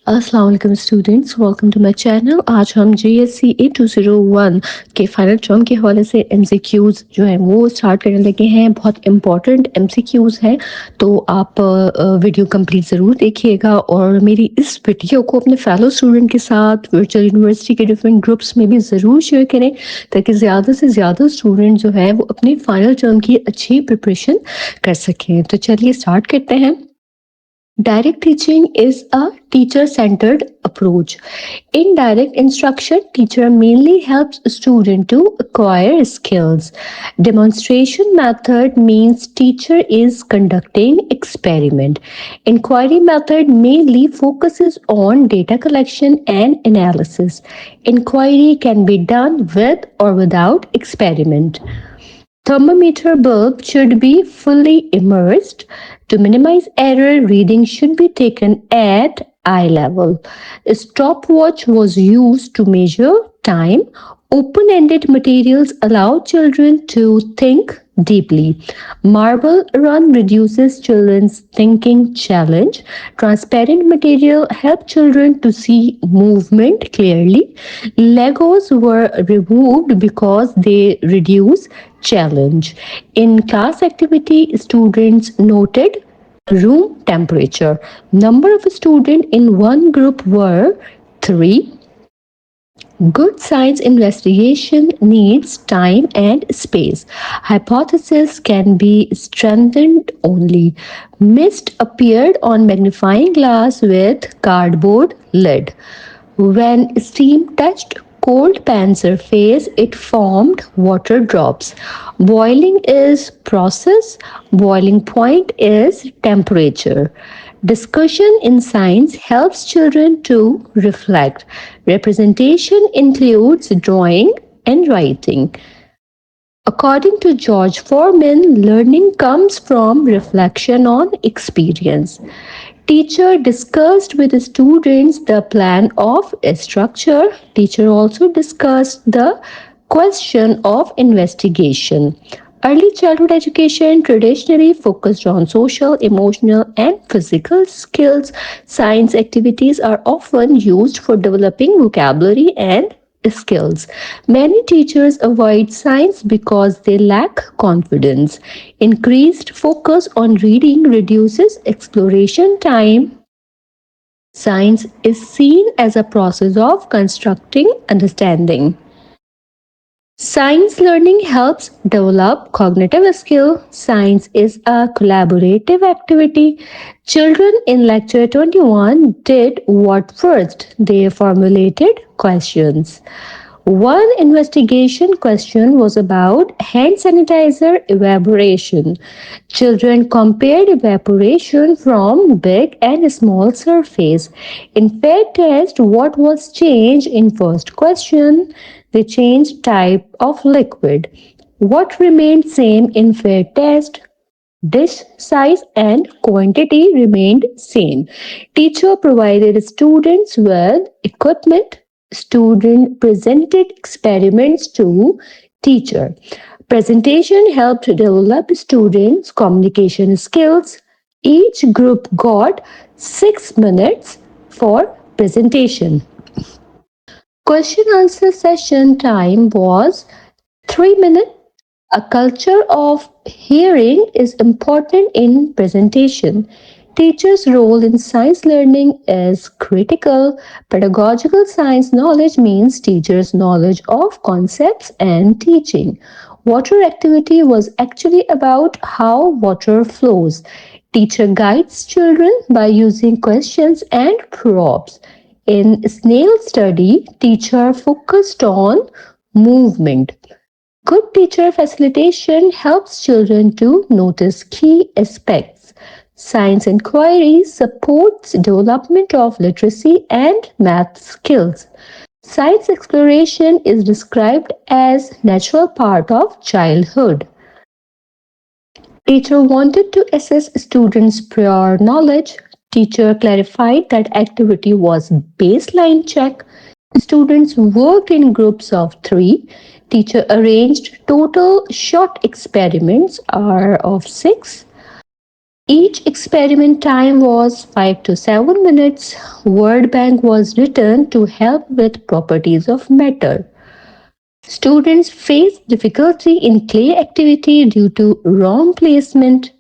अस्सलाम वालेकुम students, welcome to my channel. आज हम GSCA 201 के फाइनल टर्म के हवाले से MCQs जो है वो स्टार्ट करने लगे हैं। बहुत इंपॉर्टेंट MCQs हैं, तो आप वीडियो कंप्लीट ज़रूर देखिएगा और मेरी इस वीडियो को अपने फेलो स्टूडेंट के साथ वर्चुअल यूनिवर्सिटी के डिफरेंट ग्रुप्स में भी ज़रूर शेयर करें, ताकि ज़्यादा से ज़्यादा स्टूडेंट जो है वो अपनी फाइनल टर्म की अच्छी प्रिपरेशन कर सकें। तो चलिए स्टार्ट करते हैं। Direct teaching is a teacher-centered approach. In direct instruction, teacher mainly helps student to acquire skills. Demonstration method means teacher is conducting experiment. Inquiry method mainly focuses on data collection and analysis. Inquiry can be done with or without experiment. Thermometer bulb should be fully immersed. To minimize error, reading should be taken at eye level. A stopwatch was used to measure time. Open-ended materials allow children to think deeply. Marble run reduces children's thinking challenge. Transparent material help children to see movement clearly. Legos were removed because they reduce challenge. In class activity, students noted room temperature. Number of students in one group were 3. Good science investigation needs time and space. Hypothesis can be strengthened only. Mist appeared on magnifying glass with cardboard lid. When steam touched cold pan surface, it formed water drops. Boiling is process, boiling point is temperature. Discussion in science helps children to reflect. Representation includes drawing and writing. According to George Foreman, learning comes from reflection on experience. Teacher discussed with the students the plan of a structure. Teacher also discussed the question of investigation. Early childhood education traditionally focused on social, emotional, and physical skills. Science activities are often used for developing vocabulary and skills. Many teachers avoid science because they lack confidence. Increased focus on reading reduces exploration time. Science is seen as a process of constructing understanding. Science learning helps develop cognitive skill. Science is a collaborative activity. Children in lecture 21 did what first? They formulated questions. One investigation question was about hand sanitizer evaporation. Children compared evaporation from big and small surface. In fair test, what was changed in first question? They changed type of liquid. What remained same in fair test? Dish size and quantity remained same. Teacher provided students with equipment. Student presented experiments to teacher. Presentation helped develop students' communication skills. Each group got 6 minutes for presentation. Question answer session time was 3 minutes. A culture of hearing is important in presentation. Teachers' role in science learning is critical. Pedagogical science knowledge means teachers' knowledge of concepts and teaching. Water activity was actually about how water flows. Teacher guides children by using questions and props. In snail study, teacher focused on movement. Good teacher facilitation helps children to notice key aspects. Science inquiry supports development of literacy and math skills. Science exploration is described as natural part of childhood. Teacher wanted to assess students' prior knowledge. Teacher clarified that activity was baseline check. Students worked in groups of 3. Teacher arranged total short experiments are of 6. Each experiment time was 5 to 7 minutes. Word bank was written to help with properties of matter. Students faced difficulty in clay activity due to wrong placement.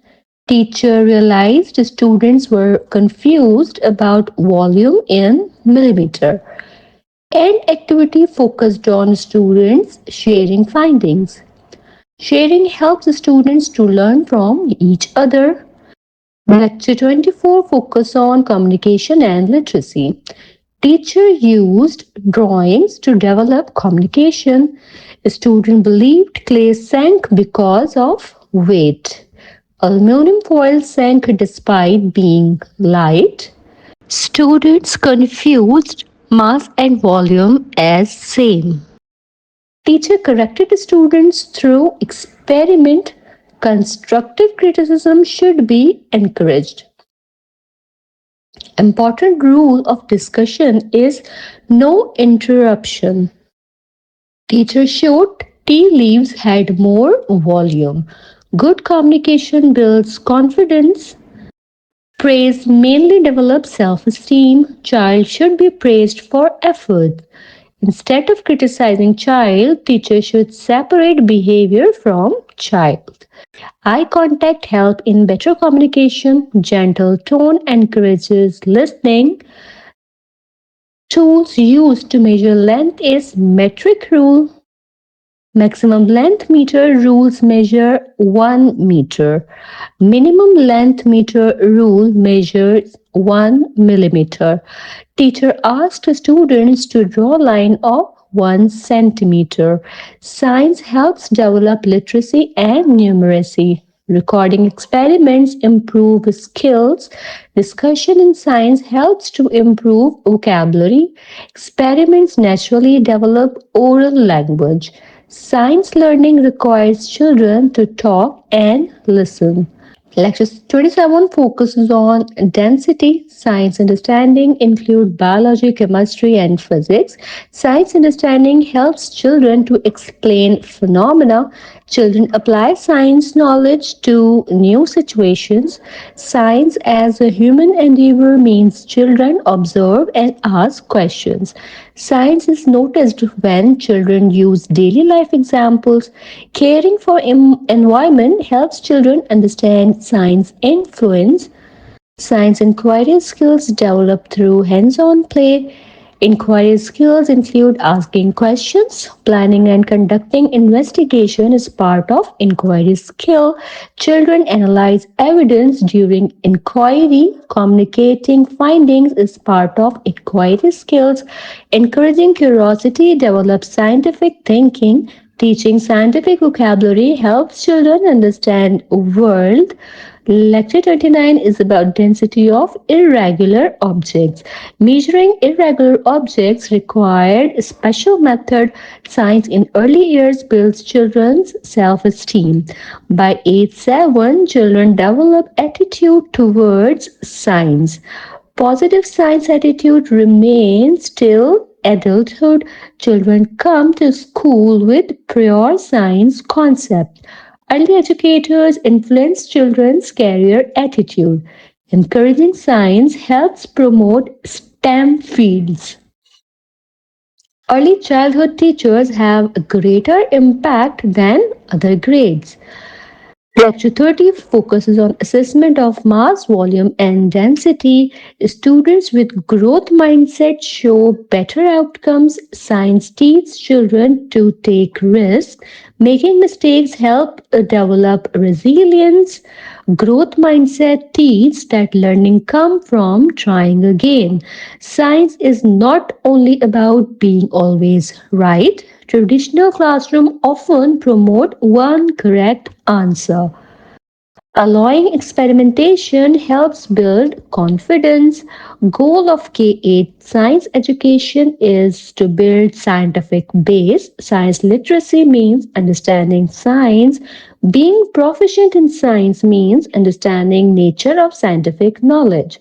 Teacher realized students were confused about volume in millimeter. And activity focused on students sharing findings. Sharing helps students to learn from each other. Lecture 24 focus on communication and literacy. Teacher used drawings to develop communication. A student believed clay sank because of weight. Aluminum foil sank despite being light. Students confused mass and volume as same. Teacher corrected students through experiment. Constructive criticism should be encouraged. Important rule of discussion is no interruption. Teacher showed tea leaves had more volume. Good communication builds confidence. Praise mainly develops self-esteem. Child should be praised for effort. Instead of criticizing child, teacher should separate behavior from child. Eye contact helps in better communication. Gentle tone encourages listening. Tools used to measure length is metric rule. Maximum length meter rules measure 1 meter. Minimum length meter rule measures 1 millimeter. Teacher asked students to draw a line of 1 centimeter. Science helps develop literacy and numeracy. Recording experiments improve skills. Discussion in science helps to improve vocabulary. Experiments naturally develop oral language. Science learning requires children to talk and listen. Lecture 27 focuses on density. Science understanding include biology, chemistry, and physics. Science understanding helps children to explain phenomena. Children apply science knowledge to new situations. Science as a human endeavor means children observe and ask questions. Science is noticed when children use daily life examples. Caring for environment helps children understand science influence. Science inquiry skills develop through hands-on play. Inquiry skills include asking questions, planning and conducting investigation is part of inquiry skill. Children analyze evidence during inquiry. Communicating findings is part of inquiry skills. Encouraging curiosity develops scientific thinking. Teaching scientific vocabulary helps children understand world. Lecture 29 is about density of irregular objects. Measuring irregular objects required a special method. Science in early years builds children's self-esteem. By age 7, children develop attitude towards science. Positive science attitude remains till adulthood. Children come to school with prior science concepts. Early educators influence children's career attitude. Encouraging science helps promote STEM fields. Early childhood teachers have a greater impact than other grades. Lecture 30 focuses on assessment of mass, volume, and density. Students with growth mindset show better outcomes. Science teaches children to take risks. Making mistakes help develop resilience. Growth mindset teaches that learning comes from trying again. Science is not only about being always right. Traditional classroom often promote one correct answer. Allowing experimentation helps build confidence. Goal of K-8 science education is to build scientific base. Science literacy means understanding science. Being proficient in science means understanding nature of scientific knowledge.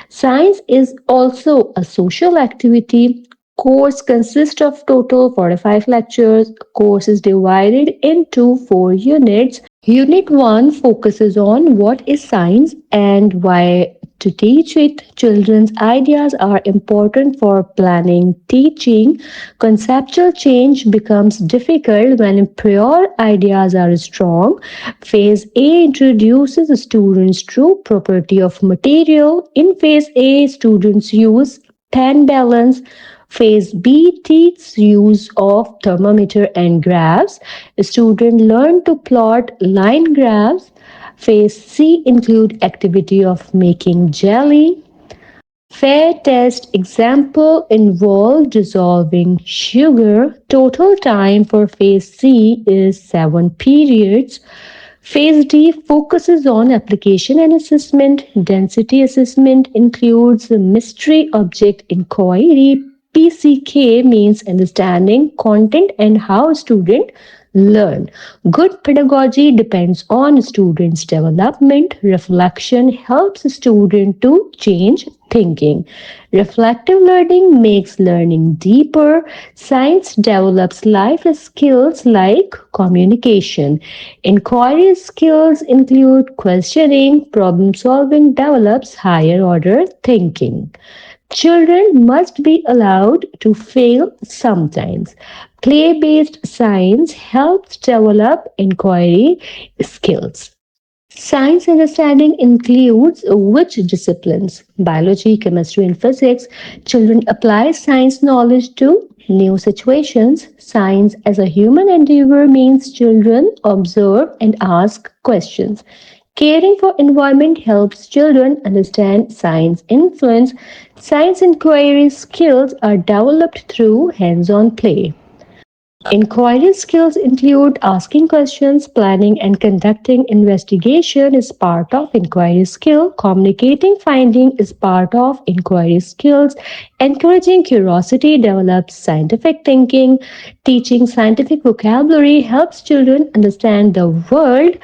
Science is also a social activity. Course consists of total 45 lectures. Course is divided into 4 units. Unit 1 focuses on what is science and why to teach it. Children's ideas are important for planning teaching. Conceptual change becomes difficult when prior ideas are strong. Phase A introduces students to property of material. In phase A, students use tan balance. Phase B teaches use of thermometer and graphs. Students learn to plot line graphs. Phase C include activity of making jelly. Fair test example involve dissolving sugar. Total time for phase C is 7 periods. Phase D focuses on application and assessment. Density assessment includes mystery object inquiry. PCK means understanding content and how students learn. Good pedagogy depends on students' development. Reflection helps students to change thinking. Reflective learning makes learning deeper. Science develops life skills like communication. Inquiry skills include questioning, problem solving, develops higher order thinking. Children must be allowed to fail sometimes. Play based science helps develop inquiry skills. Science understanding includes which disciplines? Biology, chemistry, and physics. Children apply science knowledge to new situations. Science as a human endeavor means children observe and ask questions. Caring for environment helps children understand science influence. Science inquiry skills are developed through hands-on play. Inquiry skills include asking questions, planning and conducting investigation is part of inquiry skill. Communicating finding is part of inquiry skills. Encouraging curiosity develops scientific thinking. Teaching scientific vocabulary helps children understand the world.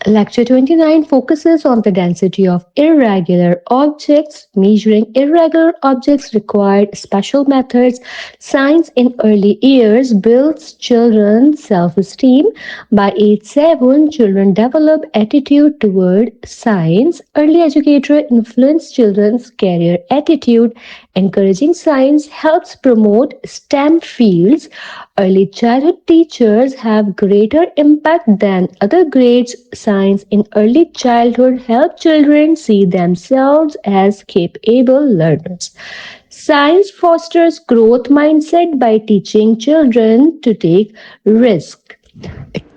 Lecture 29 focuses on the density of irregular objects. Measuring irregular objects required special methods. Science in early years builds children's self-esteem. By age 7, children develop attitude toward science. Early educator influence children's career attitude. Encouraging science helps promote STEM fields. Early childhood teachers have greater impact than other grades. Science in early childhood help children see themselves as capable learners. Science fosters growth mindset by teaching children to take risks.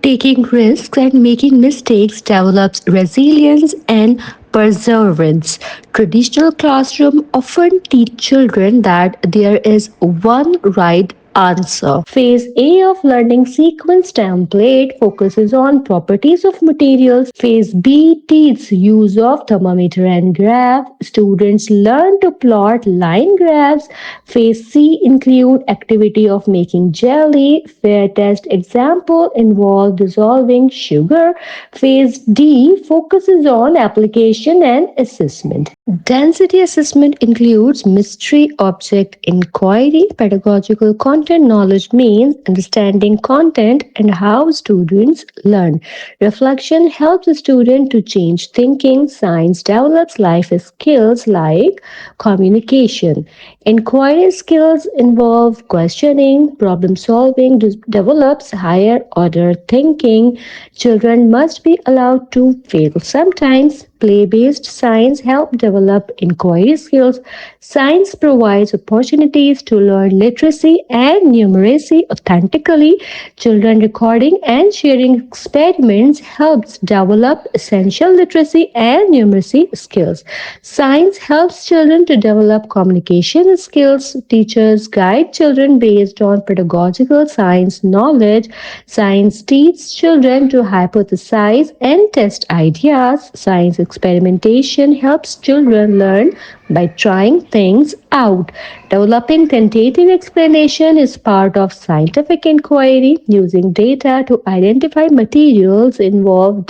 Taking risks and making mistakes develops resilience and perseverance. Traditional classroom often teach children that there is one right answer. Phase A of learning sequence template focuses on properties of materials. Phase B teaches use of thermometer and graph. Students learn to plot line graphs. Phase C include activity of making jelly. Fair test example involve dissolving sugar. Phase D focuses on application and assessment. Density assessment includes mystery object inquiry. Pedagogical content knowledge means understanding content and how students learn. Reflection helps a student to change thinking. Science develops life skills like communication. Inquiry skills involve questioning, problem solving, develops higher order thinking. Children must be allowed to fail sometimes. Play based science help develop inquiry skills. Science provides opportunities to learn literacy and numeracy authentically. Children recording and sharing experiments helps develop essential literacy and numeracy skills. Science helps children to develop communication skills. Teachers guide children based on pedagogical science knowledge. Science teaches children to hypothesize and test ideas. Science experimentation helps children learn by trying things out. Developing tentative explanation is part of scientific inquiry. Using data to identify materials involve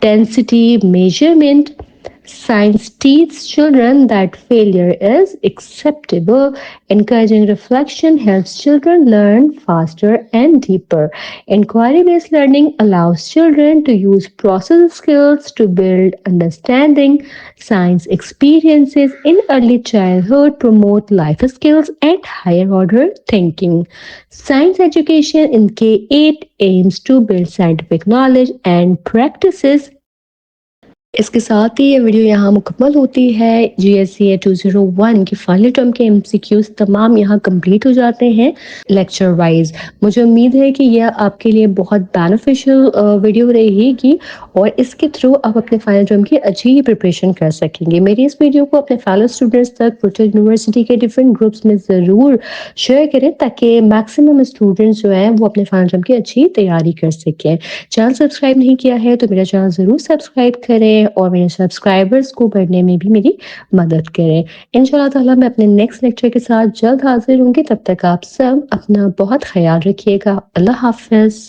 density measurement. Science teaches children that failure is acceptable. Encouraging reflection helps children learn faster and deeper. Inquiry based learning allows children to use process skills to build understanding. Science experiences in early childhood promote life skills and higher order thinking. Science education in K-8 aims to build scientific knowledge and practices. इसके साथ ही ये video यहाँ मुकम्मल होती है। GSCA 201 की final term के MCQs तमाम यहाँ कंप्लीट हो जाते हैं लेक्चर वाइज। मुझे उम्मीद है कि यह आपके लिए बहुत बेनिफिशियल वीडियो रहेगी और इसके थ्रू आप अपने फाइनल टर्म की अच्छी ही प्रिपरेशन कर सकेंगे। मेरी इस वीडियो को अपने फेलो स्टूडेंट्स तक प्रोटेक्ट यूनिवर्सिटी के डिफरेंट ग्रुप्स में ज़रूर शेयर करें ताकि मैक्सिमम स्टूडेंट्स जो हैं वो अपने फाइनल टर्म की अच्छी तैयारी कर सकें। चैनल सब्सक्राइब नहीं किया है तो मेरा चैनल ज़रूर सब्सक्राइब करें और मेरे सब्सक्राइबर्स को बढ़ने में भी मेरी मदद करें। इंशाल्लाह ताला मैं अपने नेक्स्ट लेक्चर के साथ जल्द हाजिर होंगी। तब तक आप सब अपना बहुत ख्याल रखिएगा। अल्लाह हाफ़िज़।